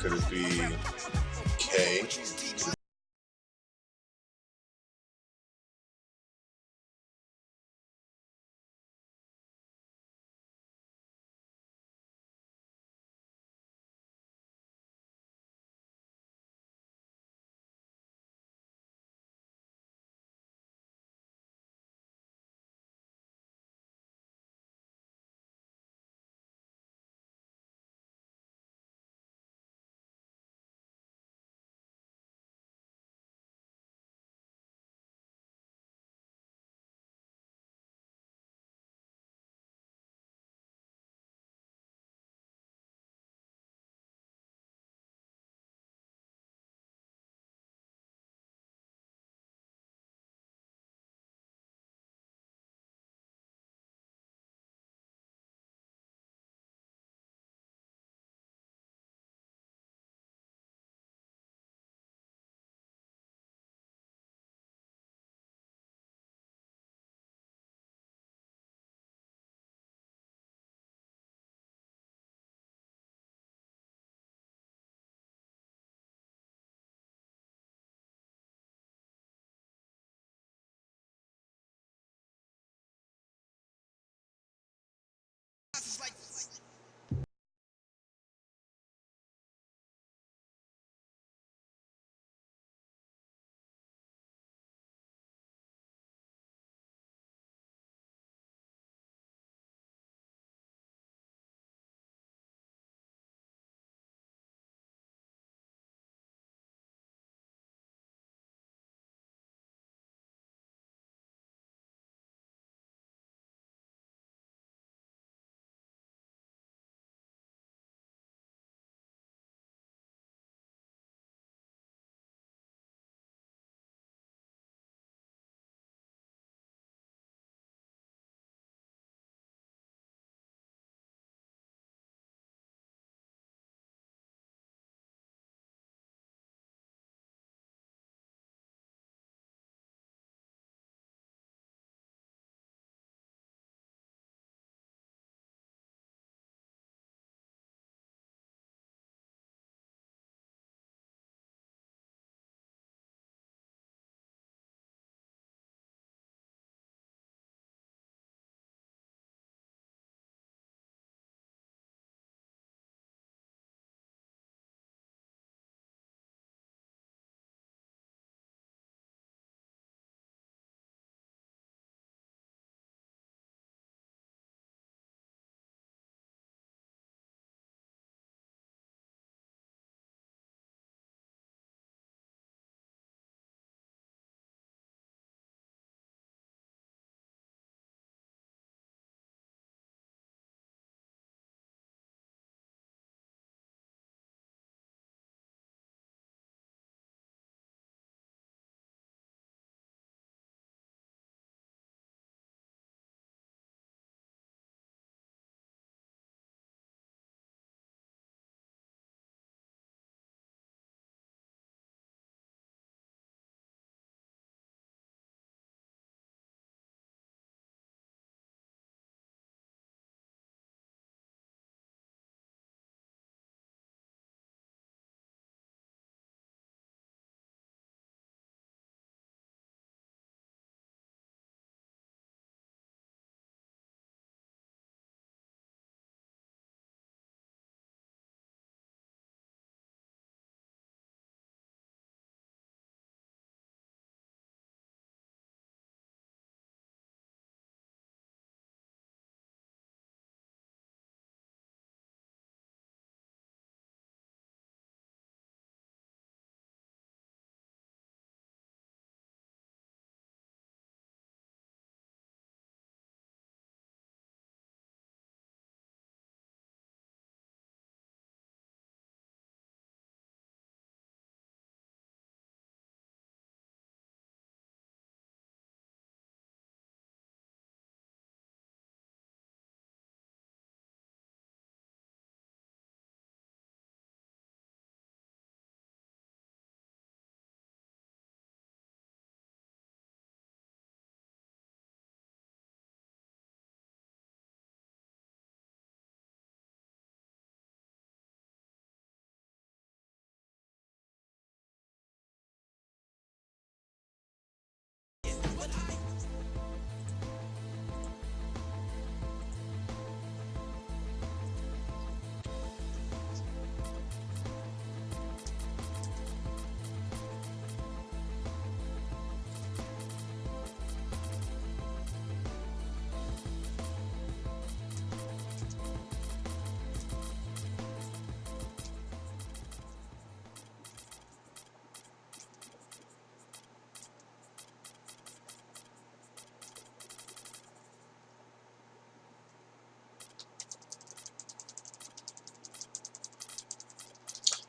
Could it be K?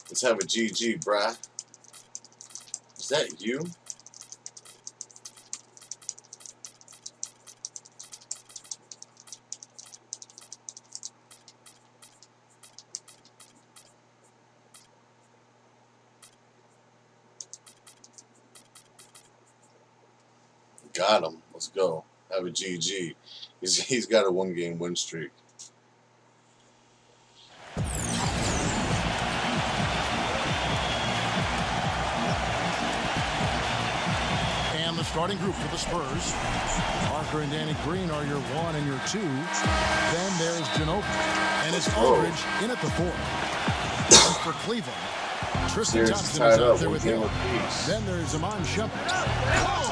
Let's have a GG, bruh. Is that you? Got him. Let's go. Have a GG. He's got a 1-game win streak. And the starting group for the Spurs. Parker and Danny Green are your 1 and your 2. Then there's Ginobili. And it's Aldridge in at the 4. For Cleveland, Tristan Thompson is out there with him. Then there's Iman Shumpert.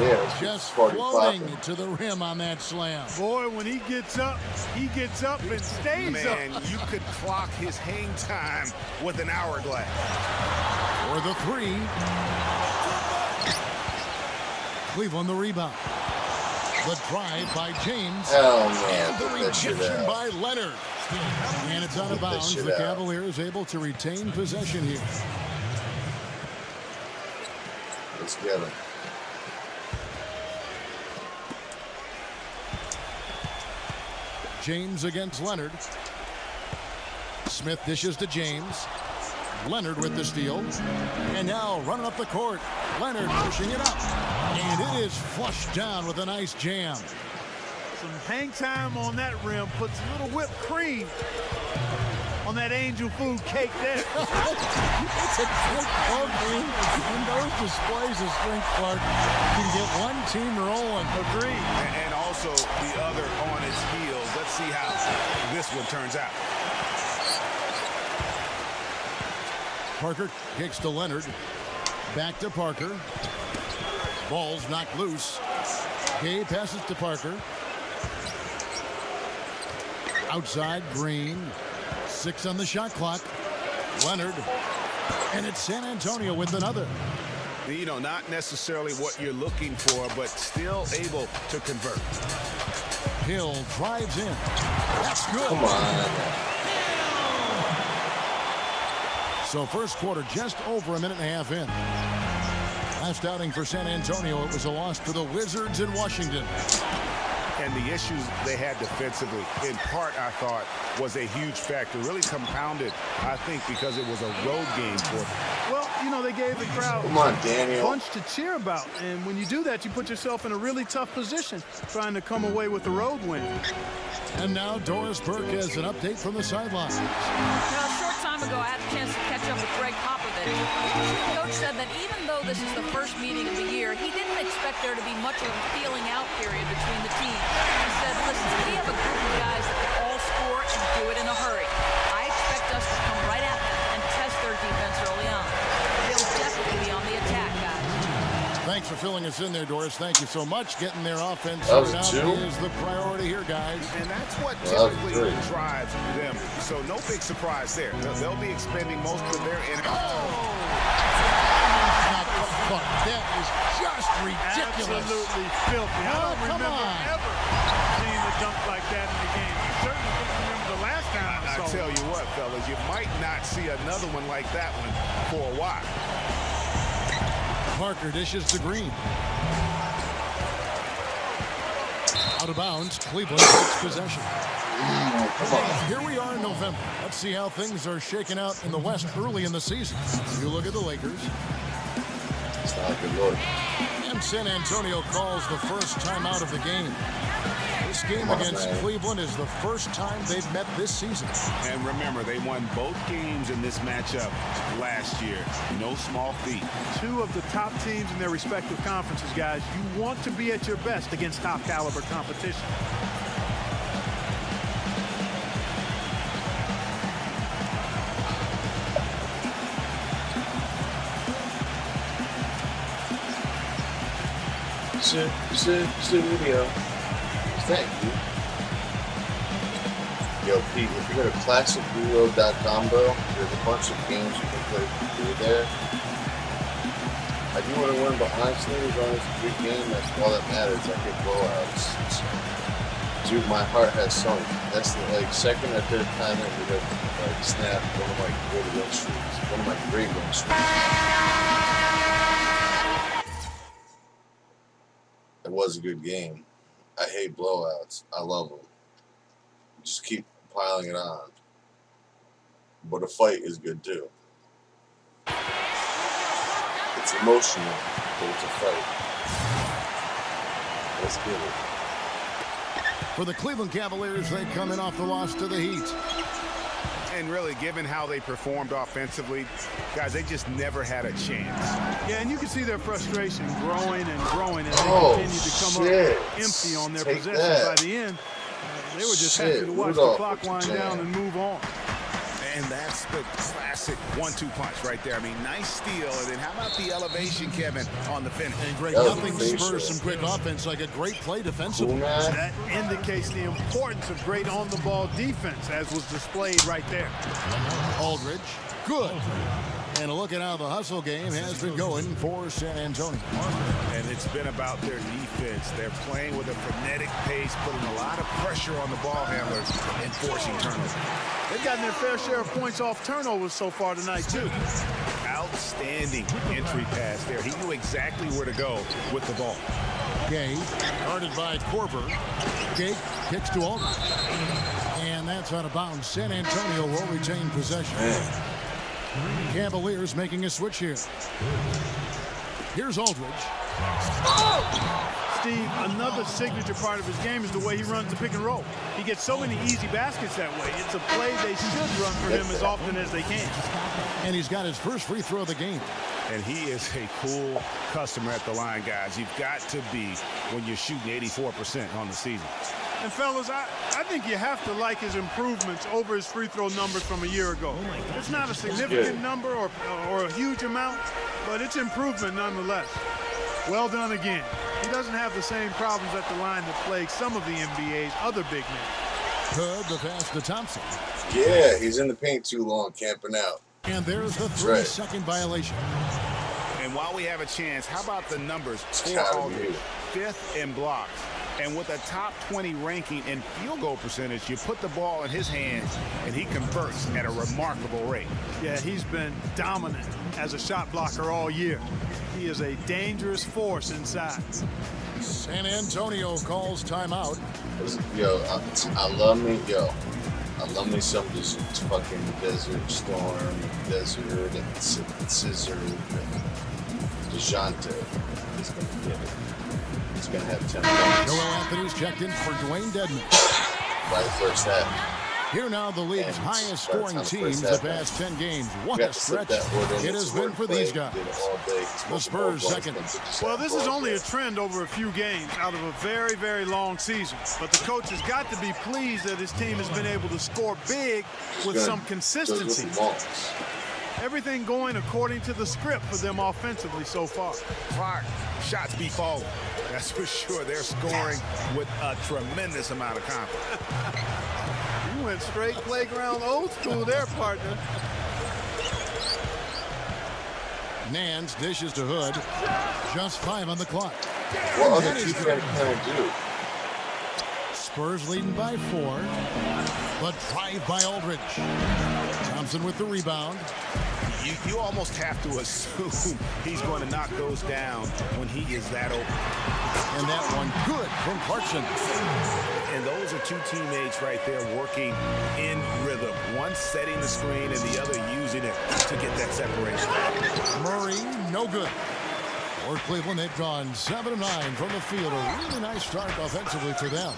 Yeah, just floating to the rim on that slam. Boy, when he gets up and stays up. Man, you could clock his hang time with an hourglass. For the 3. Cleveland the rebound. The drive by James. Hell no. And the rejection by Leonard. And it's out of bounds. The Cavaliers able to retain possession here. Let's get him. James against Leonard. Smith dishes to James. Leonard with the steal. And now running up the court. Leonard pushing it up. And it is flushed down with a nice jam. Some hang time on that rim puts a little whipped cream on that angel food cake there. It's a great ball game. And those displays of strength, Clark, can get one team rolling. Agreed. And also the other on its heels. Let's see how this one turns out. Parker kicks to Leonard. Back to Parker. Ball's knocked loose. Gay passes to Parker. Outside, Green. 6 on the shot clock. Leonard. And it's San Antonio with another. You know, not necessarily what you're looking for, but still able to convert. Hill drives in. That's good. Come on. So first quarter just over a minute and a half in. Last outing for San Antonio, it was a loss to the Wizards in Washington. And the issues they had defensively, in part, I thought, was a huge factor. Really compounded, I think, because it was a road game for them. Well, you know, they gave the crowd Come on, Daniel. a bunch to cheer about. And when you do that, you put yourself in a really tough position trying to come away with the road win. And now Doris Burke has an update from the sidelines. Now, a short time ago, I had a chance to catch up with Greg Popovich. Coach said that even though this is the first meeting of the year, he didn't expect there to be much of a feeling out period between the teams. He said, listen, we have a group of guys that can all score and do it in a hurry. I expect us to come right at them and test their defense early on. They'll definitely be on the attack, guys. Thanks for filling us in there, Doris. Thank you so much. Getting their offense That was sorted out two. is the priority here, guys. And that's what Well, that was typically great. drives them. So no big surprise there. They'll be expending most of their energy. That is just ridiculous. Absolutely filthy. I don't remember ever seeing a dunk like that in the game. I certainly don't remember the last time I saw I tell it. you what, fellas, you might not see another one like that one for a while. Parker dishes to Green. Out of bounds, Cleveland takes possession. Come on. Here we are in November. Let's see how things are shaking out in the West early in the season. You look at the Lakers. It's not a good look. And San Antonio calls the first time out of the game. This game against Cleveland is the first time they've met this season. And remember, they won both games in this matchup last year. No small feat. Two of the top teams in their respective conferences, guys. You want to be at your best against top caliber competition. Studio. Thank you. Yo, Pete, if you go to classicreload.com, bro, there's a bunch of games you can play through there. I do want to win, but honestly, as long as it's a good game, that's all that matters. I get blowouts. Dude, my heart has sunk. That's the second or third time that we have snapped one of my great win streaks. One of my great win streaks. It was a good game. I hate blowouts. I love them. Just keep piling it on. But a fight is good too. It's emotional, but it's a fight. Let's get it. For the Cleveland Cavaliers, they come in off the loss to the Heat. And really, given how they performed offensively, guys, they just never had a chance. Yeah, and you can see their frustration growing and growing as they continue to come up empty on their possessions. By the end, they were just happy to watch the clock wind down and move on. And that's the classic 1-2 punch right there. I mean, nice steal. And then how about the elevation, Kevin, on the finish? And great, nothing spurs some quick offense like a great play defensively. That indicates the importance of great on-the-ball defense, as was displayed right there. Aldridge, good. And a look at how the hustle game has been going for San Antonio. And it's been about their defense. They're playing with a frenetic pace, putting a lot of pressure on the ball handlers and forcing turnovers. They've gotten their fair share of points off turnovers so far tonight, too. Outstanding entry pass there. He knew exactly where to go with the ball. Gay, guarded by Korver. Gay kicks to Aldridge. And that's out of bounds. San Antonio will retain possession. Cavaliers making a switch here. Here's Aldridge. Steve, another signature part of his game is the way he runs the pick and roll. He gets so many easy baskets that way. It's a play they should run for him as often as they can. And he's got his first free throw of the game. And he is a cool customer at the line, guys. You've got to be when you're shooting 84% on the season. And fellas, I think you have to like his improvements over his free throw numbers from a year ago. It's not a significant number or a huge amount, but it's improvement nonetheless. Well done again. He doesn't have the same problems at the line that plague some of the NBA's other big men. Good, the pass to Thompson. Yeah, he's in the paint too long, camping out. And there's the 3-second violation. And while we have a chance, how about the numbers for Aldridge? 5th in blocks. And with a top 20 ranking in field goal percentage, you put the ball in his hands, and he converts at a remarkable rate. Yeah, he's been dominant as a shot blocker all year. He is a dangerous force inside. San Antonio calls timeout. Yo, I love me some just fucking Desert Storm, Desert, and Scissor, DeJounte. He's going to get it. He's going to have 10 points. Joel Anthony's checked in for Dwayne Dedman. By the first half. Here now the league's highest scoring teams the past 10 games. What a stretch it has been for these guys. The Spurs second. Well, this is only a trend over a few games out of a very, very long season. But the coach has got to be pleased that his team has been able to score big with some consistency. Everything going according to the script for them offensively so far. Clark, shots be falling. That's for sure. They're scoring with a tremendous amount of confidence. You went straight playground old school there, partner. Nance dishes to Hood. Just 5 on the clock. What other team can do? Spurs leading by 4. But drive by Aldridge. Thompson with the rebound. You almost have to assume he's going to knock those down when he is that open. And that one good from Clarkson. And those are two teammates right there working in rhythm. One setting the screen and the other using it to get that separation. Murray, no good. For Cleveland, they've gone 7 of 9 from the field. A really nice start offensively for them.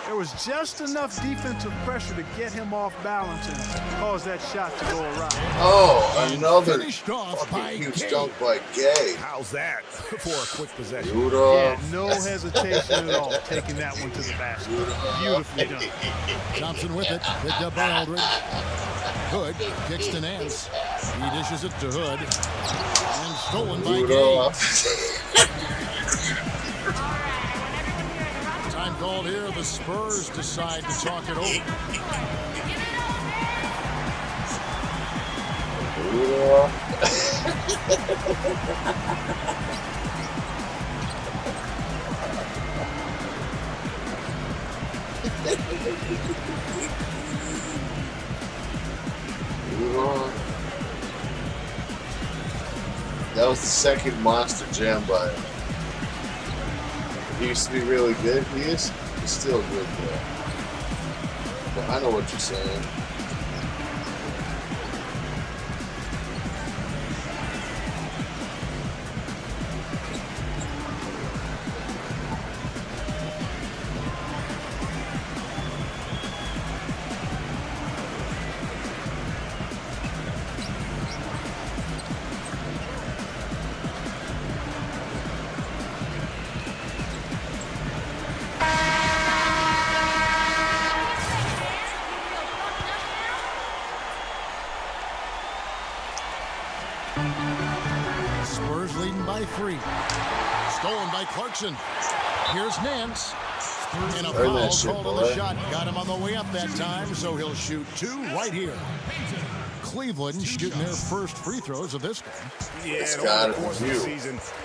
There was just enough defensive pressure to get him off balance and cause that shot to go awry. Oh, another fucking huge dunk by Gay. How's that for a quick possession? Yeah, no hesitation at all, taking that one to the basket. Beautifully done. Thompson with it, picked up by Aldridge. Hood kicks to Nance. He dishes it to Hood. And stolen by Gay. Time called here. The Spurs decide to talk it over. That was the second monster jam by him. He used to be really good. He's still good though. But I know what you're saying. Spurs leading by 3. Stolen by Clarkson. Here's Nance. And a foul called on the shot. Got him on the way up that time, so he'll shoot 2 right here. Cleveland shooting their first free throws of this game. Yeah, It's got it from you.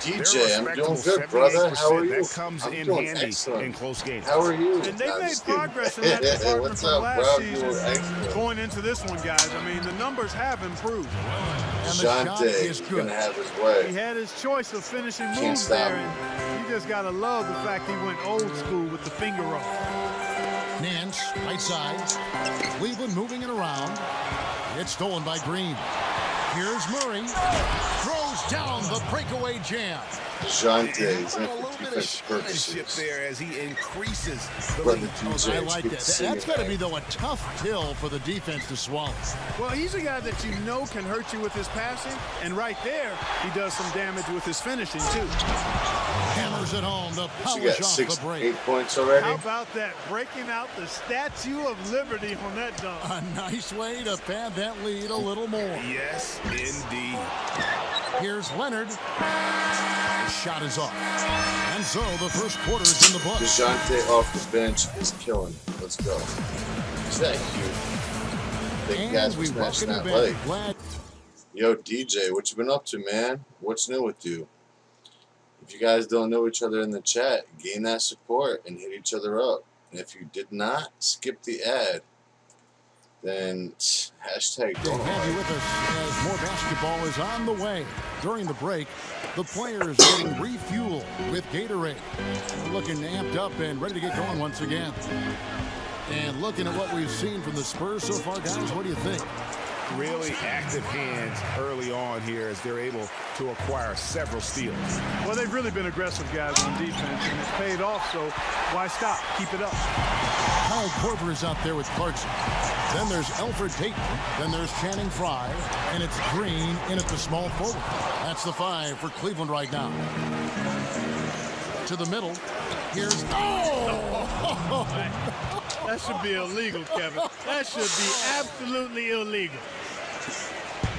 DJ, I'm doing good, brother. How are you? That comes I'm in doing handy excellent. in close games. How are you? And they I'm made just kidding. progress in that department What's from up, last bro? season Doing excellent. going into this one, guys. I mean, the numbers have improved. And the shot Shante is is good. gonna have his He way. had his choice of finishing Can't moves stop there, him. and you just got to love the fact he went old school with the finger roll. Nance, right side. Cleveland moving it around. It's stolen by Green. Here's Murray. Throws down the breakaway jam. Shante is How in about a little for bit of defensive showmanship purposes. there as he increases the Brother lead. DJ, I like that. it's That's got to be, though, a tough pill for the defense to swallow. Well, he's a guy that you know can hurt you with his passing, and right there, he does some damage with his finishing, too. Hammers it home to You polish got off 6, the break. 8 points already. How about that? Breaking out the Statue of Liberty on that dunk. A nice way to pad that lead a little more. Yes, indeed. Here's Leonard. The shot is off. And so the first quarter is in the books. DeJounte off the bench is killing. Let's go. Is that cute? Big guys And for we smashing welcome you that leg. back. Glad. Yo, DJ, what you been up to, man? What's new with you? If you guys don't know each other in the chat, gain that support and hit each other up. And if you did not skip the ad, then hashtag To don't have you with us as more basketball is on the way. During the break, the players getting refueled with Gatorade. Looking amped up and ready to get going once again. And looking at what we've seen from the Spurs so far, guys, what do you think? Really active hands early on here as they're able to acquire several steals. Well, they've really been aggressive, guys, on defense, and it's paid off, so why stop? Keep it up. Kyle Korver is out there with Clarkson. Then there's Alfred Payton. Then there's Channing Frye. And it's Green in at the small forward. That's the 5 for Cleveland right now. To the middle. Here's... Oh! That should be illegal, Kevin. That should be absolutely illegal.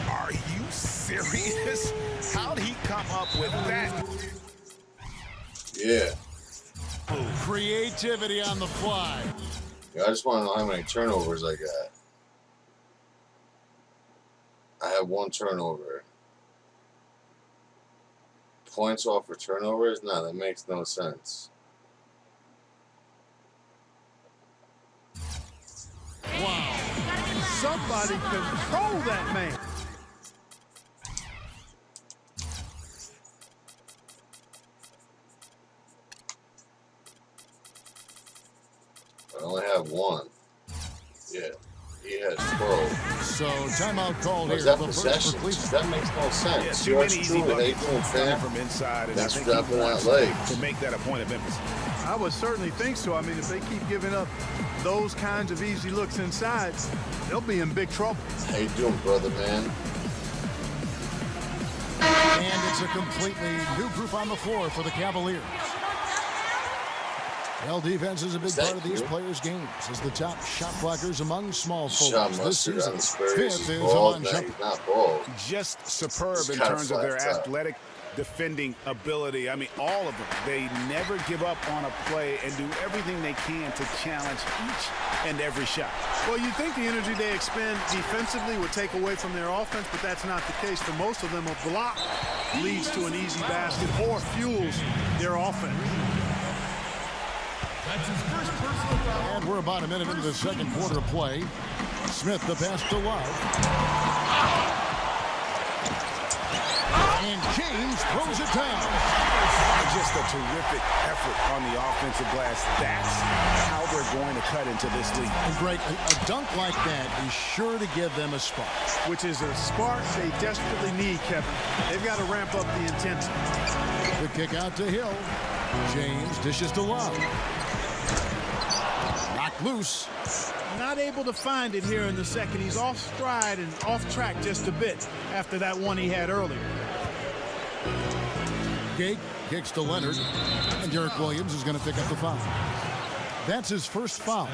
Are you serious? How'd he come up with that? Yeah. Creativity on the fly. Yeah, I just want to know how many turnovers I got. I have 1 turnover. Points off for turnovers? No, that makes no sense. Wow. Somebody control that man. I only have 1. Yeah, he has 12. So timeout called Or here. is that The first possession? for Cleveland. That makes no Yeah, sense. too Yours many easy truly, how you buckets doing, fam? from inside, and Thanks I for think dropping he that wants leg. to make that a point of emphasis. I would certainly think so. I mean, if they keep giving up those kinds of easy looks inside, they'll be in big trouble. How you doing, brother, man? And it's a completely new group on the floor for the Cavaliers. Well, defense is a big part of these players' games as the top shot blockers among small Shot forwards this mustard on season. the Spurs. Fifth He's is bald. Amon No, Shumpert. he's not bald. Just superb It's in kinda terms of their flat top. athletic defending ability. I mean, all of them. They never give up on a play and do everything they can to challenge each and every shot. Well, you'd think the energy they expend defensively would take away from their offense, but that's not the case. For most of them, a block leads to an easy basket or fuels their offense. And we're about a minute into the second quarter of play. Smith the pass to Love. And King throws it down. Just a terrific effort on the offensive glass. That's how they're going to cut into this league. And Greg, a dunk like that is sure to give them a spark. Which is a spark they desperately need, Kevin. They've got to ramp up the intensity. The kick out to Hill. James dishes to Love. Knocked loose. Not able to find it here in the second. He's off stride and off track just a bit after that one he had earlier. Gate kicks to Leonard, and Derek Williams is going to pick up the foul. That's his first foul.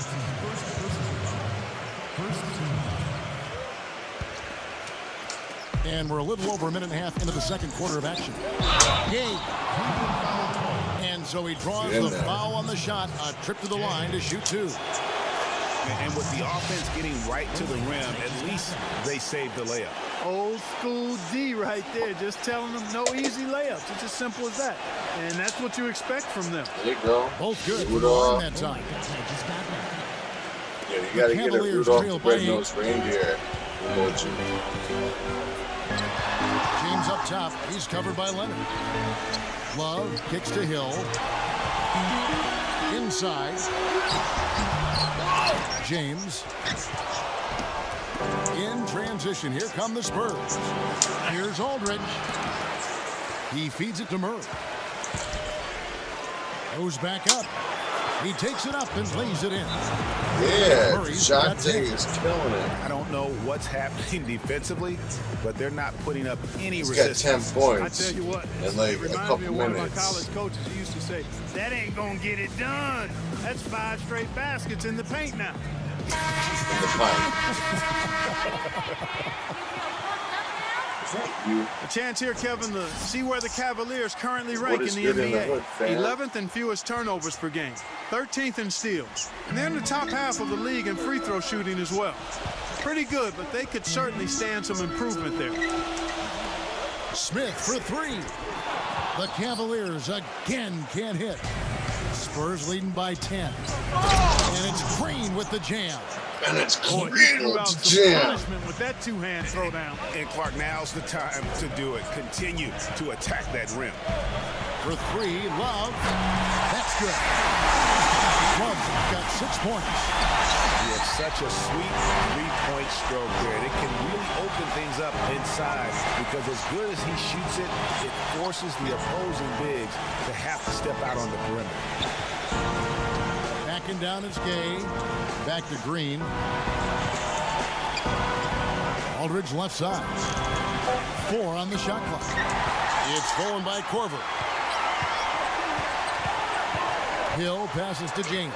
And we're a little over a minute and a half into the second quarter of action. Gate. And so he draws the foul on the shot. A trip to the line to shoot two. And with the offense getting right to the rim, at least they saved the layup. Old school D right there, just telling them no easy layups. It's as simple as that. And that's what you expect from them. There you go. Both good for that time. Yeah, you got to get a Rudolph the Red-Nosed Reindeer emoji. James up top. He's covered by Leonard. Love kicks to Hill. Inside. James. In transition. Here come the Spurs. Here's Aldridge. He feeds it to Murray. Goes back up. He takes it up and lays it in. Yeah, Shante is killing it. I don't know what's happening defensively, but they're not putting up any He's resistance. got 10 points. I tell you what, in like it a reminds couple me of one minutes. of my college coaches. He used to say, that ain't going to get it done. That's 5 straight baskets in the paint now. In the pipe. Is that you? A chance here, Kevin, to see where the Cavaliers currently rank in the good in the NBA. hood, fam? 11th in fewest turnovers per game, 13th in steals. And they're in the top half of the league in free throw shooting as well. Pretty good, but they could certainly stand some improvement there. Smith for three. The Cavaliers again can't hit. Spurs leading by 10. And it's Green with the jam. And it's Boy, Green he threw with out the some jam. punishment with that two-hand throwdown. And Clark, now's the time to do it. Continue to attack that rim. For three, Love. That's good. Love got 6 points. He has such a sweet three-point stroke there. It can really open things up inside because as good as he shoots it, it forces the opposing bigs to have to step out on the perimeter. Backing down is Gay. Back to Green. Aldridge left side. 4 on the shot clock. It's stolen by Korver. Hill passes to James.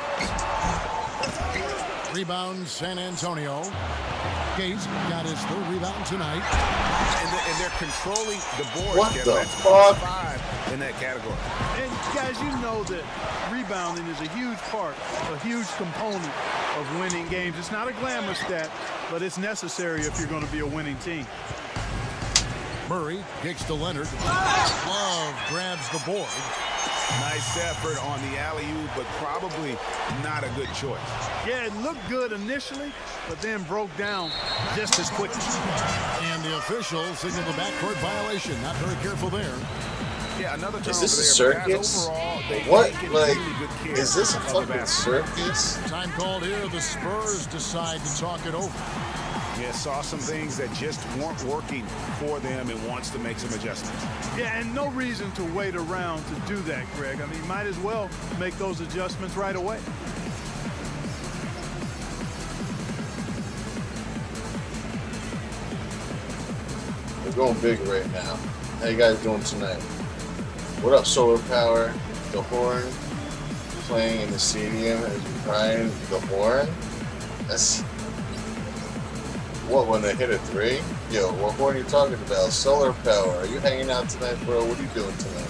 Rebound San Antonio. Gates got his 3rd rebound tonight. And they're controlling the board. What Kevin. the That's fuck? 5 in that category. And guys, you know that rebounding is a huge part, a huge component of winning games. It's not a glamour stat, but it's necessary if you're going to be a winning team. Murray kicks to Leonard. Love grabs the board. Nice effort on the alley-oop, but probably not a good choice. Yeah, it looked good initially, but then broke down just as quickly. And the official signaled a backcourt violation. Not very careful there. Yeah, another turnover Is this a there, but guys, circus? overall, they've What? taken Like, really good care is this a of the fucking basketball. circus? Time called here. The Spurs decide to talk it over. Yeah, saw some things that just weren't working for them and wants to make some adjustments. Yeah, and no reason to wait around to do that, Greg. I mean, might as well make those adjustments right away. We're going big right now. How you guys doing tonight? What up, Solar Power? The horn playing in the stadium as you crying. The horn? That's what, when they hit a 3? Yo, what horn are you talking about? Solar Power. Are you hanging out tonight, bro? What are you doing tonight?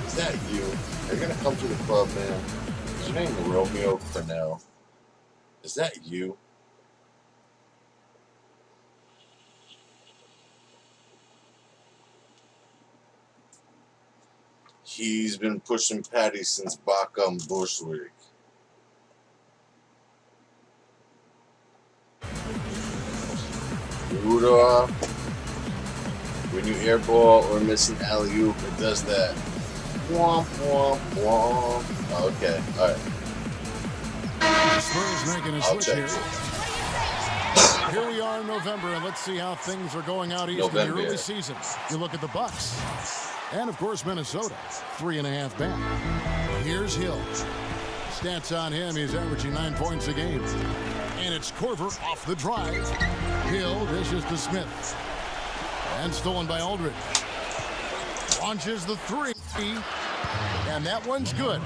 Is that you? Are you gonna come to the club, man? Is your name Romeo Cornell? Is that you? He's been pushing Patty since Bacham Bushwick. Rudolph When you airball or miss an alley-oop, it does that. Womp, womp, womp. Oh, okay, all right. Spurs making a I'll switch check here. it. Here we are in November, and let's see how things are going out east in the early season. You look at the Bucks, and of course Minnesota, 3.5 back. Here's Hill. Stats on him, he's averaging 9 points a game. And it's Corver off the drive. Hill dishes to Smith. And stolen by Aldridge. Launches the three. And that one's good.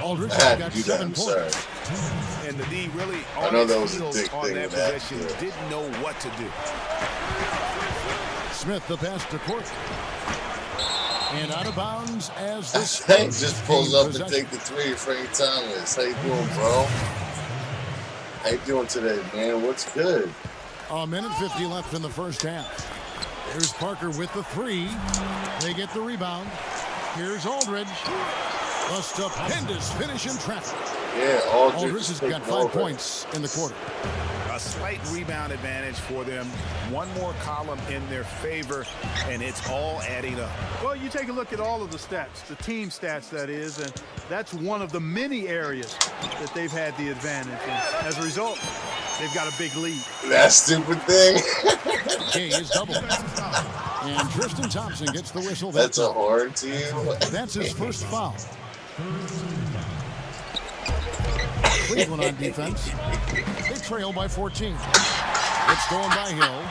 Aldridge has got 7 points. And the D really I know that was a big on thing that with that, possession yeah. didn't know what to do. Smith the pass to Court. And out of bounds as this Hank just pulls up and take the three. Frank Thomas. How you doing, bro? How you doing today, man? What's good? A minute 50 left in the first half. Here's Parker with the three. They get the rebound. Here's Aldridge. A stupendous finish in traffic. Yeah, Aldridge has got 5 points in the quarter. A slight rebound advantage for them. One more column in their favor, and it's all adding up. Well, you take a look at all of the stats, the team stats, that is, and that's one of the many areas that they've had the advantage. And as a result, they've got a big lead. That stupid thing. K is doubled. And Tristan Thompson gets the whistle. That's a horn to you? That's his first foul. Cleveland on defense. They trail by 14. It's stolen by Hill.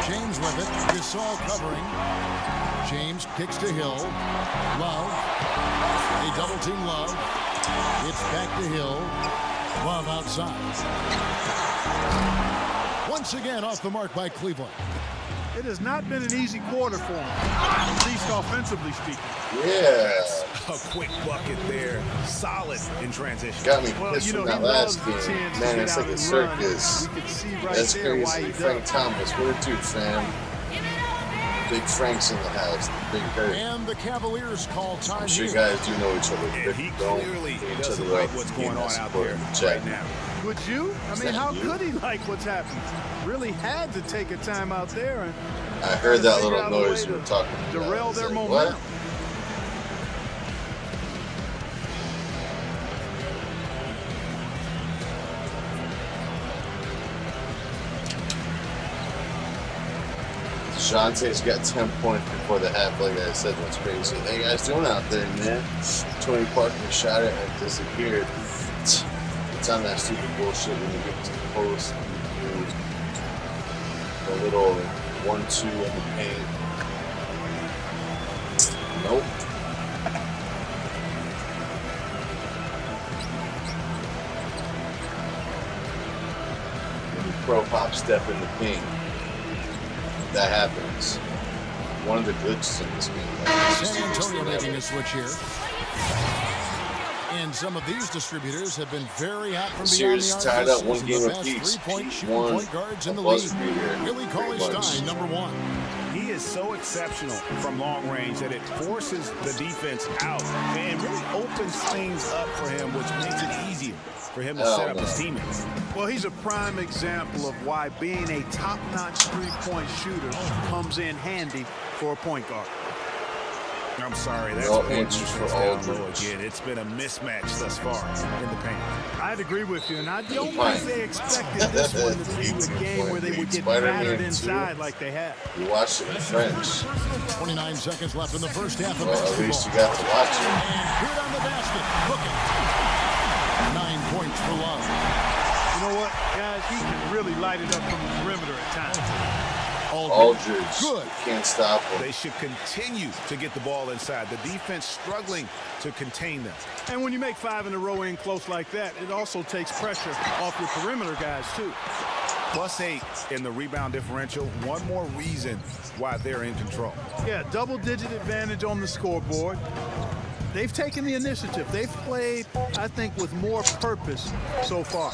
James with it. Gasol covering. James kicks to Hill. Love. They double team Love. It's back to Hill. Love outside. Once again off the mark by Cleveland. It has not been an easy quarter for them, at least offensively speaking. Yeah. A quick bucket there. Solid in transition. Got me Well, pissed you know, from that he last loves the game. chance to Man, get it's out like a and circus. run. We can see right That's there why he crazy. does. Frank Thomas, what a dude, fam. Big Frank's in the house. Big Hurt. And the Cavaliers call time I'm sure you here. guys do know each other. And he Don't clearly beat each doesn't other like up. what's Give going that on out support there in the chat. right now. Would you? I Is mean, that how you? could he like what's happening? Really had to take a time out there and I heard that figure little out a way noise you were to talking about. derail I was their like, momentum. what? Shantae's got 10 points before the half, like I said. What's crazy? How you guys doing out there, man? Tony Parker shot it and disappeared. It's on that stupid bullshit when you get to the post. A little 1-2 in the paint. Nope. When you pro pop step in the paint, that happens. One of the glitches in this game. San Antonio making a switch here. And some of these distributors have been very hot from The beyond the series arc tied this up one season. game The best apiece. three-point shooting One point guards in the buzzer league. beater, Billy pretty much. Cauley-Stein, number 1. He is so exceptional from long range that it forces the defense out and really opens things up for him, which makes it easier for him to set up his teammates. Well, he's a prime example of why being a top-notch three-point shooter comes in handy for a point guard. I'm sorry, that's No point answers for defense down low Aldridge. again. It's been a mismatch thus far in the paint. I'd agree with you, and I don't Fine. think they expected this one to be a game where they would get Spider-Man battered 2. inside like they have. You watched it in French. 29 seconds left in the first half of Well, at least you basketball. got to watch it. And hit on the basket. Look it. 9 points for Love. You know what, guys? He can really light it up from the perimeter at times. Aldridge. Good. Can't stop him. They should continue to get the ball inside. The defense struggling to contain them. And when you make 5 in a row in close like that, it also takes pressure off your perimeter guys, too. +8 in the rebound differential. One more reason why they're in control. Yeah, double-digit advantage on the scoreboard. They've taken the initiative. They've played, I think, with more purpose so far.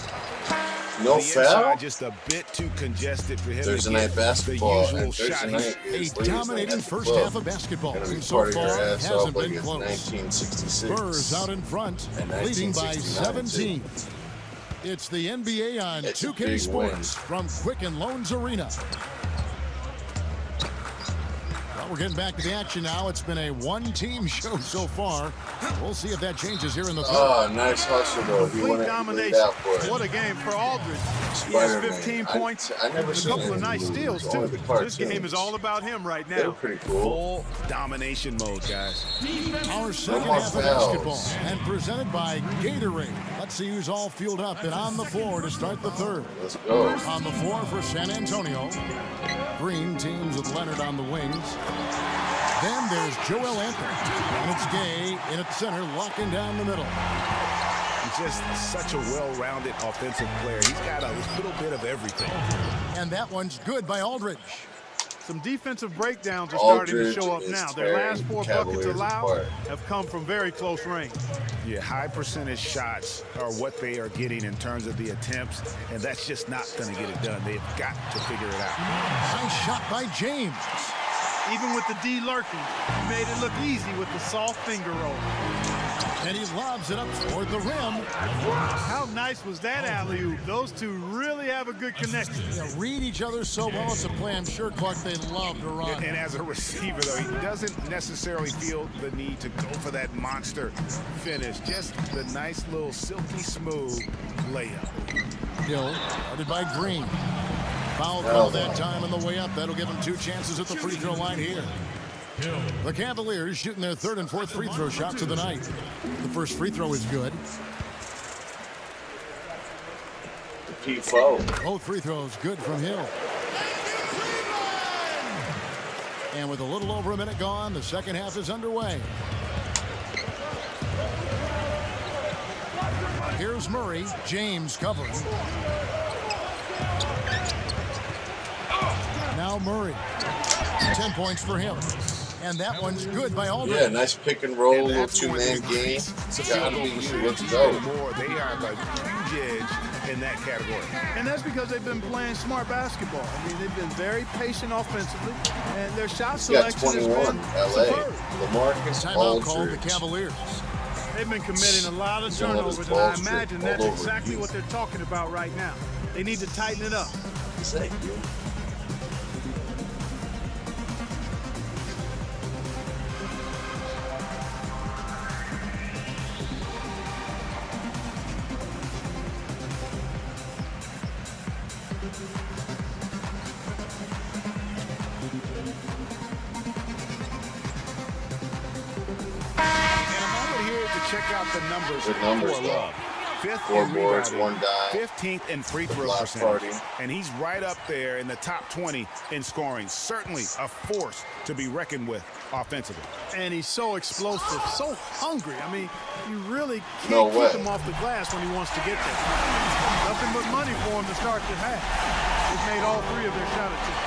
No the foul? inside just a bit too congested for him Thursday to night get basketball. the usual And Thursday shot. night A is ladies' dominating night at the first club. half of basketball. Gonna be And so partying far, your ass off hasn't like been it's close. 1966. Spurs out in front, And leading by 1969 too. 17. It's the NBA on It's a 2K big Sports from Quicken Loans Arena. Well, we're getting back to the action now. It's been a one-team show so far. We'll see if that changes here in the third. Oh, nice hustle, though. He Complete went domination. out for it. What a game for Aldridge. He has 15 points, I never a seen couple of him nice lose. steals, Only too. the cartoons. This game is all about him right They're now. pretty cool. Full domination mode, guys. Our second more half of fouls. basketball and presented by Gatorade. Let's see who's all fueled up and on the floor to start the third. Let's go. On the floor for San Antonio. Green teams with Leonard on the wings. Then there's Joel Anthony. And it's Gay in at center, locking down the middle. He's just such a well-rounded offensive player. He's got a little bit of everything. And that one's good by Aldridge. Some defensive breakdowns are starting to Aldridge show up is now. Their last 4 buckets Cavaliers allowed apart. have come from very close range. Yeah, high percentage shots are what they are getting in terms of the attempts, and that's just not going to get it done. They've got to figure it out. Nice shot by James. Even with the D lurking, he made it look easy with the soft finger roll. And he lobs it up toward the rim. How nice was that alley-oop? Those two really have a good connection. They read each other so well. It's a play I'm sure, Clark, they love to run. And as a receiver, though, he doesn't necessarily feel the need to go for that monster finish. Just the nice little silky smooth layup. Hill, guarded by Green. Foul call that time on the way up. That'll give him 2 chances at the free throw line here. The Cavaliers shooting their 3rd and 4th free throw shots of the night. The first free throw is good. The P4. Both free throws good from Hill. And with a little over a minute gone, the second half is underway. Here's Murray. James covering. Now Murray. 10 points for him. And that one's good by Aldridge. Yeah, nice pick and roll, little 2-man game. Gotta be you. Let's go. They are the huge edge in that category. And that's because they've been playing smart basketball. I mean, they've been very patient offensively, and their shot He's got selection has 21, been LA. superb. LaMarcus Timeout called the Aldridge. Cavaliers. They've been committing a lot of He's gonna let his turnovers, and I ball strip imagine all that's over exactly you. what they're talking about right now. They need to tighten it up. Thank you. And a moment here to check out the numbers. Good numbers, for though. Love. 5th 4 in boards, rebounding, 1 dime. 15th in free throw Block percentage. party. And he's right up there in the top 20 in scoring. Certainly a force to be reckoned with offensively. And he's so explosive, so hungry. I mean, you really No can't way. keep him off the glass when he wants to get there. Nothing but money for him to start the half. They've made all 3 of their shot attempts.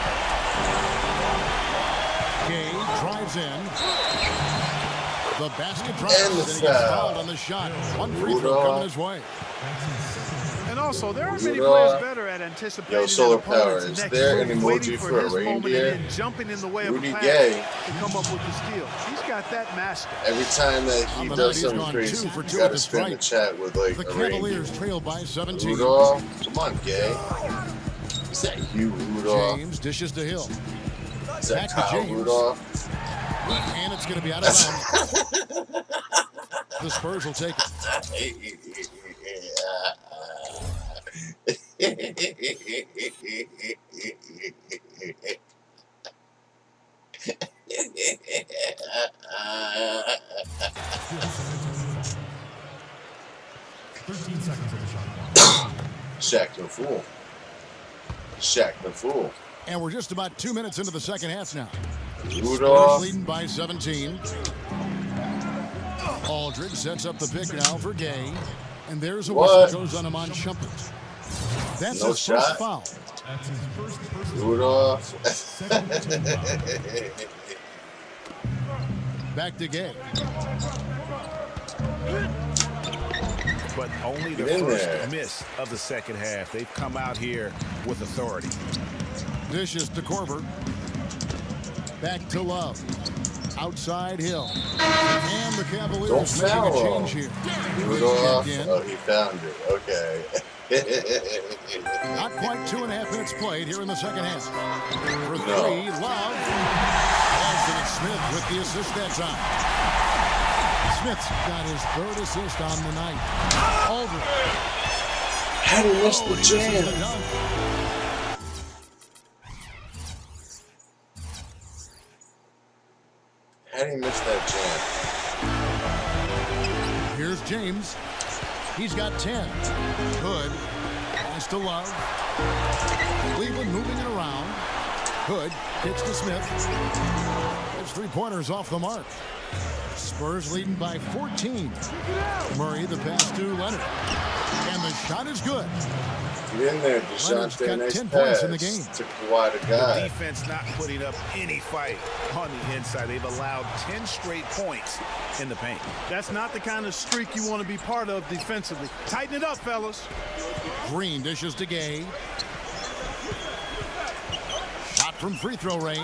Gay drives in. The basket drops, And the and he gets foul. fouled on the shot. 1 free throw coming his way. And also, there aren't many Rudolph. players better at anticipating Yo, Solar an opponent's Power, is next there an move, emoji waiting for a his moment, reindeer? and then jumping in the way Rudy of a pass Gay. to come up with the steal. He's got that mastered. Every time that he On the does night, he's something gone crazy, 2 for 2 you with gotta his spin the stripes. chat with like The a reindeer. Cavaliers trail by 17. Rudolph, come on, Gay. Is that you, Rudolph? James dishes to Hill. Is that back to Kyle James. Rudolph? And it's going to be out of bounds. The Spurs will take it. Shaq the fool. Shaq the fool. And we're just about 2 minutes into the second half now. Spurs Rudolph. leading by 17. Aldridge sets up the pick now for Gay. And there's a whistle What? goes on him on Shumpert. That's No his shot. first foul. Rudolph. Back to Gay. But only the Get in first there. miss of the second half. They've come out here with authority. Dishes to Korver. Back to Love. Outside Hill. And the Don't Cavaliers making a foul change him. here. Rudolph. Check in. Oh, he found it. Okay. Not quite 2.5 minutes played here in the second half. For No. 3, Love. Anthony Smith with the assist that time. Smith's got his 3rd assist on the night. Aldridge. How do you miss the He misses jam? the dunk. How do you miss that jam? Here's James. He's got 10. Hood. Pass to Love. Cleveland moving it around. Hood kicks to Smith. There's 3-pointers off the mark. Spurs leading by 14. Murray the pass to Leonard. And the shot is good. Get in there, Leonard's DeJounte. got Nice 10 pass. points in the game. To Kawhi the The guy. defense not putting up any fight on the inside. They've allowed 10 straight points in the paint. That's not the kind of streak you want to be part of defensively. Tighten it up, fellas. Green dishes to Gay. Shot from free throw range.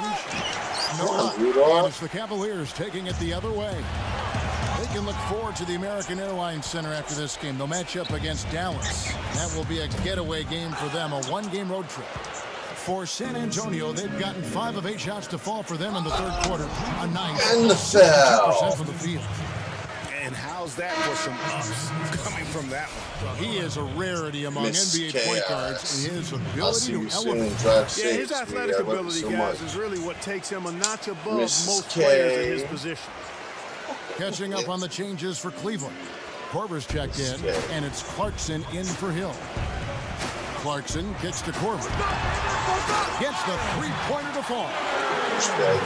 No luck. Rudolph. And it's the Cavaliers taking it the other way. They can look forward to the American Airlines Center after this game. They'll match up against Dallas. That will be a getaway game for them, a 1-game road trip. For San Antonio, they've gotten 5 of 8 shots to fall for them in the 3rd quarter. A nice And the 62% foul. from the field. And how's that for some ups coming from that one? He is a rarity among Miss NBA point guards, Chaos. and his I'll ability see to you soon. elevate. Drive Yeah, safe, his sweetie. athletic I love you ability, so guys, much. is really what takes him a notch above Miss most K. players in his position. Catching up on the changes for Cleveland. Korver's checked in, and it's Clarkson in for Hill. Clarkson gets to Korver. Gets the 3-pointer to fall.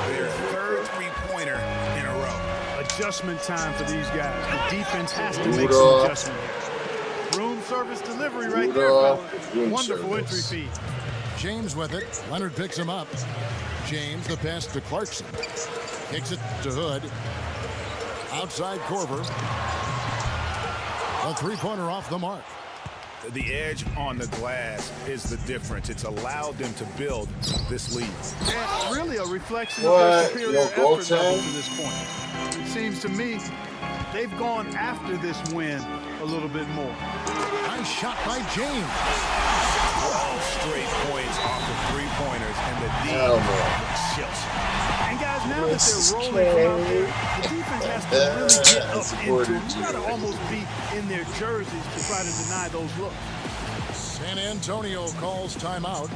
Their 3rd 3-pointer in a row. Adjustment time for these guys. The defense has to make some Rudolph. adjustment here. Room service delivery right there, Rudolph. fellas. Room Wonderful service. entry feed. James with it. Leonard picks him up. James the pass to Clarkson. Kicks it to Hood. Outside Korver. A 3-pointer off the mark. The edge on the glass is the difference. It's allowed them to build this lead. And really a reflection of What? their superior No effort goal level time? to this point. It seems to me they've gone after this win a little bit more. Nice shot by James. 12 straight points off the 3-pointers, and the D Hell no. chills. And guys, now that Miss they're rolling K. from out there, the defense has to really get up into supported them. You got to you. almost be in their jerseys to try to deny those looks. San Antonio calls timeout.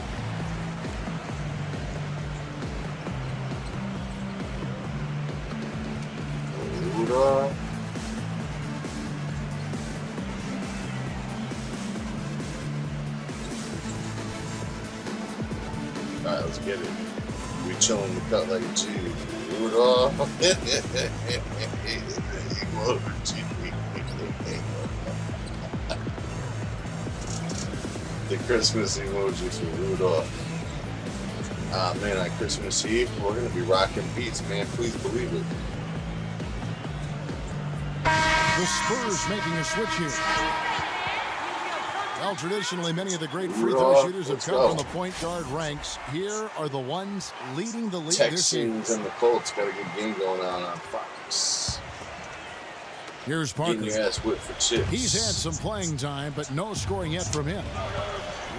Rudolph. All right, let's get it. We chilling the cut like a G. Rudolph. The Christmas emoji for Rudolph. Ah man, on Christmas Eve, we're gonna be rocking beats, man. Please believe it. The Spurs making a switch here. Well, traditionally, many of the great free throw shooters have come from the point guard ranks. Here are the ones leading the league this year. Texans and the Colts got a good game going on Fox. Here's Getting Parker. your ass whipped for chips. He's had some playing time, but no scoring yet from him.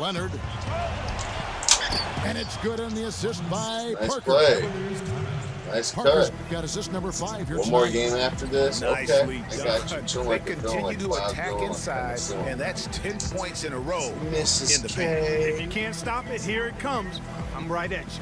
Leonard. And it's good on the assist by Nice Parker. play. Nice Parker's cut. got assist number 5 here One tonight. more game after this? Nicely Okay. I done. got you. Chill They like a continue film, like to clouds attack going, inside, like and that's 10 points in a row Mrs. in the paint. K. If you can't stop it, here it comes. I'm right at you.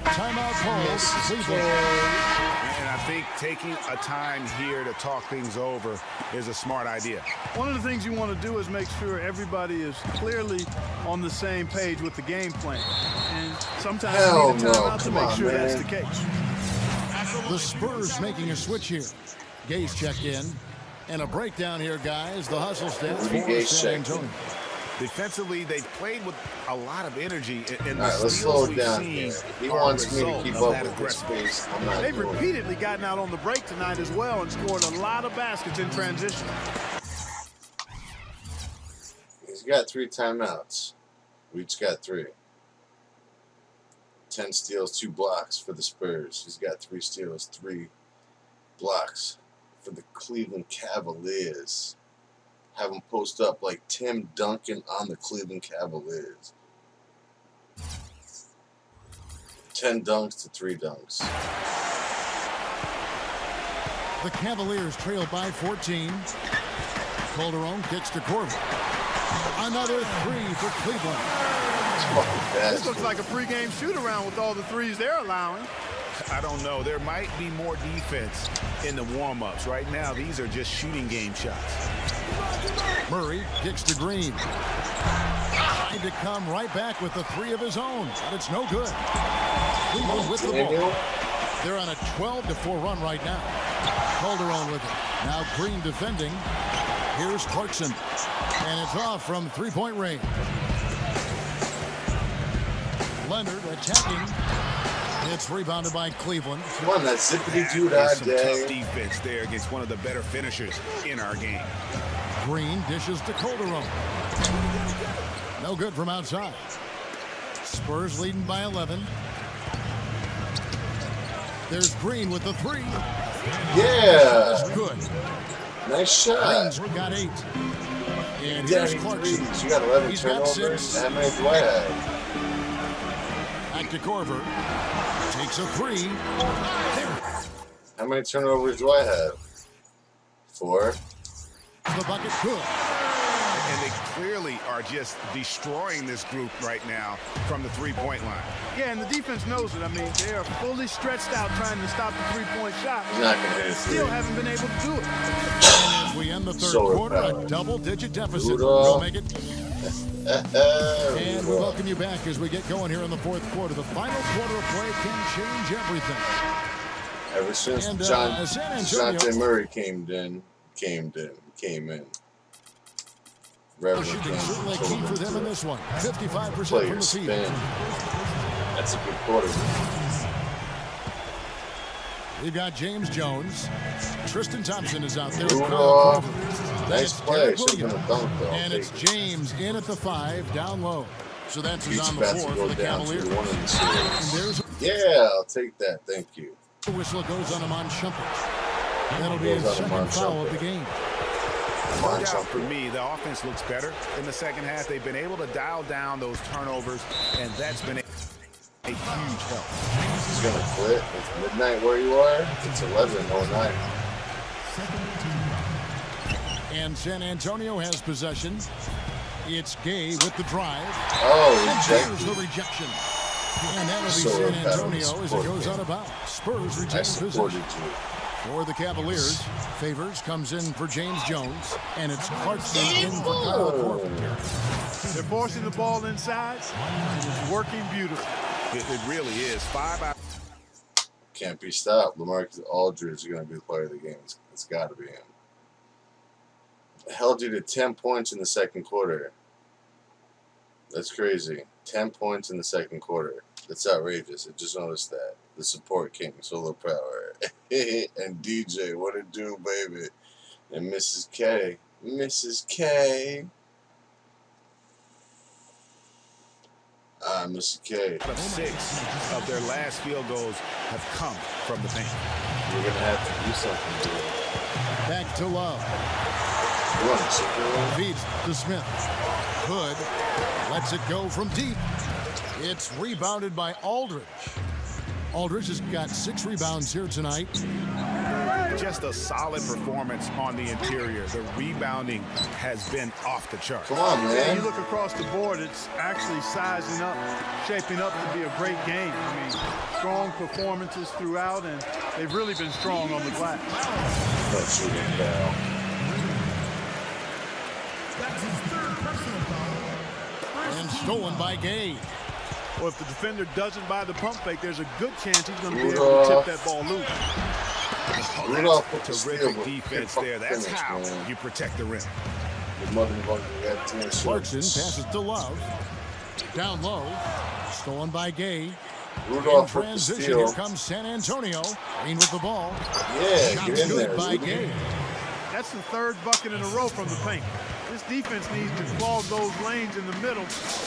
Timeout called. Mrs. Cleveland. And I think taking a time here to talk things over is a smart idea. One of the things you want to do is make sure everybody is clearly on the same page with the game plan. And sometimes Hell you need a no. timeout to Come make on, sure that's man. the case. The Spurs making a switch here. Gay's checked in. And a breakdown here, guys. The hustle stats Rudy for Gay's San checked in. Antonio. Defensively, they've played with a lot of energy, and All the right, let's steals slow it we've down seen here. If he are a wants me to result keep of up that with this aggressiveness. pace, I'm not They've doing it. repeatedly gotten out on the break tonight as well and scored a lot of baskets in transition. He's got 3 timeouts. We each got 3. 10 steals, 2 blocks for the Spurs. He's got 3 steals, 3 blocks for the Cleveland Cavaliers. have him post up like Tim Duncan on the Cleveland Cavaliers. 10 dunks to 3 dunks. The Cavaliers trail by 14. Calderon kicks to Corbin. Another 3 for Cleveland. This looks like a pregame shoot-around with all the threes they're allowing. I don't know. There might be more defense in the warm-ups. Right now, these are just shooting game shots. Murray kicks to Green. Trying to come right back with the 3 of his own, but it's no good. Cleveland with the ball. They're on a 12-4 run right now. Calderon with it. Now Green defending. Here's Clarkson. And it's off from three-point range. Leonard attacking. It's rebounded by Cleveland. Come on, that zippity dude out Some there. tough defense there against one of the better finishers in our game. Green dishes to Calderon. No good from outside. Spurs leading by 11. There's Green with the 3. Yeah. That's good. Nice shot. Green's got 8. And Yeah, here's Clarkson. you got 11 He's got turnovers. 6. How many do I have? Back to Corver. Takes a 3. How many turnovers do I have? 4. The bucket good. And they clearly are just destroying this group right now from the three-point line. Yeah, and the defense knows it. I mean, they are fully stretched out trying to stop the three-point shot. He's not going to hit it. Still haven't been able to do it. And as we end the third Solar quarter, power. a double-digit deficit. Rudolph. We'll make it. And we welcome you back as we get going here in the fourth quarter. The final quarter of play can change everything. Ever since And, San Antonio- Jonathan Murray came in. The shooting certainly key for them in this one. 55% from Player the spin. field. That's a good quarter. We've got James Jones. Tristan Thompson is out there. Rudolph. Nice It's play. Derek Should have been a dunk, though. And it's James in at the 5, down low. So that's who's Each on the about to floor go for the down Cavaliers. 2-1 in the And series. there's Yeah, I'll take that. Thank you. a whistle goes on him on Shumpert. That'll be Goes his on him on second foul of the Shumpert. game. No doubt for me, the offense looks better in the second half. They've been able to dial down those turnovers, and that's been a huge help. He's going to quit. It's midnight where you are. It's 11:09. And San Antonio has possession. It's Gay with the drive. Oh, And there's rejected. the rejection. And that'll be So San bad. Antonio as it goes out of bounds. Spurs I retain supported possession. you. For the Cavaliers, Favors comes in for James Jones, and it's Clarkson in for Kyle Korver. They're forcing the ball inside, and it's working beautifully. It really is. 5 out. Can't be stopped. LaMarcus Aldridge is going to be the player of the game. It's got to be him. Held you to 10 points in the second quarter. That's crazy. 10 points in the second quarter. That's outrageous. I just noticed that. The support king, Solar Power. And DJ, what it do, baby? And Mrs. K. Mrs. K. Mrs. K. 6 of their last field goals have come from the paint. You're going to have to do something to it. Back to Love. You want to super one? Feeds to Smith. Hood lets it go from deep. It's rebounded by Aldridge. Aldridge has got 6 rebounds here tonight. Just a solid performance on the interior. The rebounding has been off the chart. Come on, Yeah, man. you look across the board, it's actually sizing up, shaping up to be a great game. I mean, strong performances throughout, and they've really been strong on the glass. Not shooting foul. And stolen by Gay. Well, if the defender doesn't buy the pump fake, there's a good chance he's going to be able to tip that ball loose. Rudolph with the steal, Terrific but defense good there. That's finish, how man. you protect the rim. Your mother got 10 Clarkson shots. passes to Love. Down low. Stolen by Gay. In Rudolph with the transition, steal. here comes San Antonio. Green with the ball. Yeah, Shot get in good there. by Rudy. Gay. That's the third bucket in a row from the paint. This defense needs to clog those lanes in the middle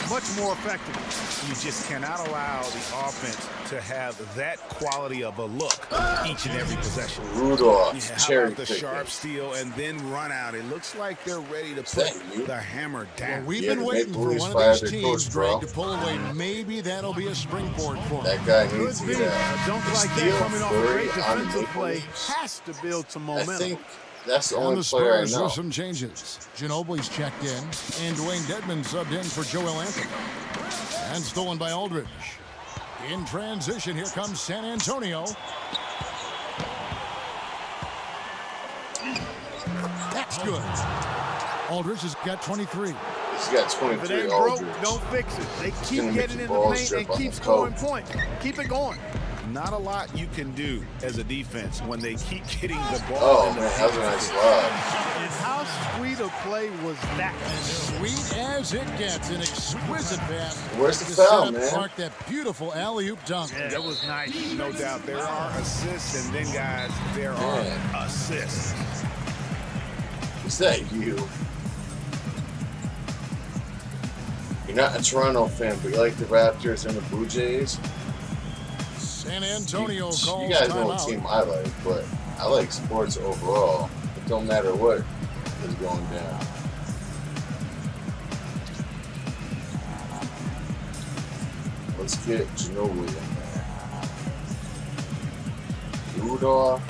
much more effectively. You just cannot allow the offense to have that quality of a look each and every possession. Rudolph, Yeah, how cherry about the picker. sharp steal and then run out? It looks like they're ready to put the hammer down. Well, we've Yeah, been the waiting Maple for Leafs one fired of these their teams, coach, bro. Greg, to pull away. Maybe that'll be a springboard for them. That guy Could needs to be. get A that. dunk like that Steal coming off a Fleury great on the defensive Maple play Leafs. has to build some I momentum. think that's the On only the player I Spurs, know. there's some changes. Ginobili's checked in, and Dwayne Dedman subbed in for Joel Anthony. And stolen by Aldridge. In transition, here comes San Antonio. That's good. Aldridge has got 23. He's got If it 23 ain't broke, Aldridge. don't fix it. They gonna keep make getting your in the balls paint drip and on keep the scoring coat. points. Keep it going. Not a lot you can do as a defense when they keep getting the ball Oh, in the man, that was a paint. nice lob. And how sweet a play was that? Sweet as it gets, an exquisite pass. Where's the to foul, set up man? Clark, that beautiful alley-oop dunk. Yeah, that was nice. No doubt there are assists, and then, guys, there are Man. assists. Is that you? You're not a Toronto fan, but you like the Raptors and the Blue Jays. San Antonio You calls guys know what timeout. team I like, but I like sports overall. It don't matter what is going down. Let's get Ginobili in there. Rudolph.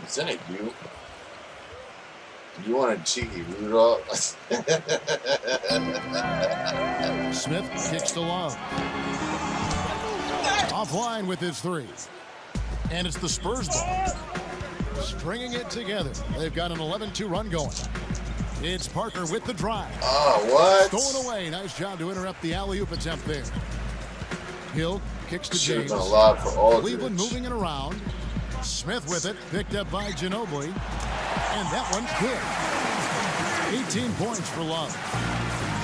Is that you? You want a cheeky Rudolph? Smith kicks to Love. Offline with his three. And it's the Spurs ball. Stringing it together. They've got an 11-2 run going. It's Parker with the drive. Oh, what? Stolen away. Nice job to interrupt the alley-oop attempt there. Hill kicks to Should have James. been a lob for Aldridge. Cleveland moving it around. Smith with it. Picked up by Ginobili. And that one good. 18 points for Love.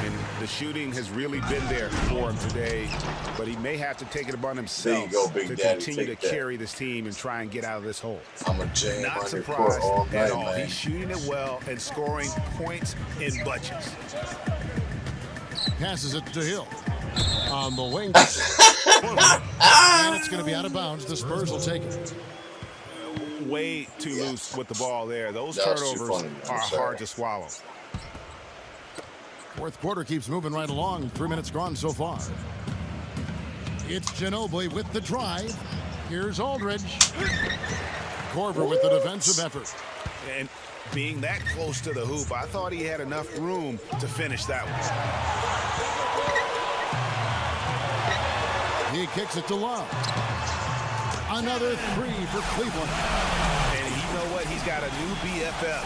And the shooting has really been there for him today, but he may have to take it upon himself There you go, Big to Daddy, continue to take that. carry this team and try and get out of this hole. I'm a jam Not on your court surprised all at night, all. man. He's shooting it well and scoring points in bunches. Passes it to Hill. On the wing. And it's going to be out of bounds. The Spurs will take it. Way too loose with the ball there. Those That was too turnovers funny, man. are Sorry. hard to swallow. Fourth quarter keeps moving right along. 3 minutes gone so far. It's Ginobili with the drive. Here's Aldridge. Korver with the defensive effort. And being that close to the hoop, I thought he had enough room to finish that one. He kicks it to Love. Another three for Cleveland. And you know what? He's got a new BFF.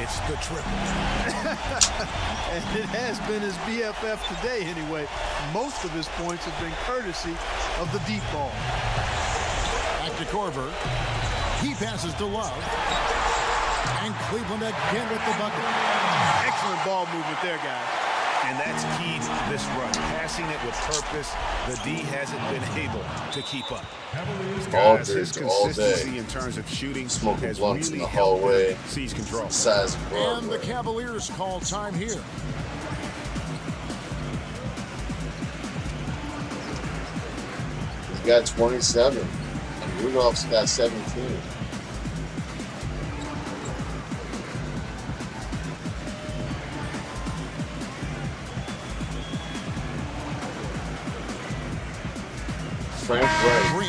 It's the triple. And it has been his BFF today anyway. Most of his points have been courtesy of the deep ball. Back to Korver. He passes to Love. And Cleveland again with the bucket. Excellent ball movement there, guys. And that's key to this run. Passing it with purpose. The D hasn't been able to keep up. Guys, his Aldridge all consistency day. in terms of shooting Smoking has blunts in really the helped hallway. him seize control. Size of And the Broadway. Cavaliers call time here. He's got 27. And Rudolph's got 17. Frank Wright.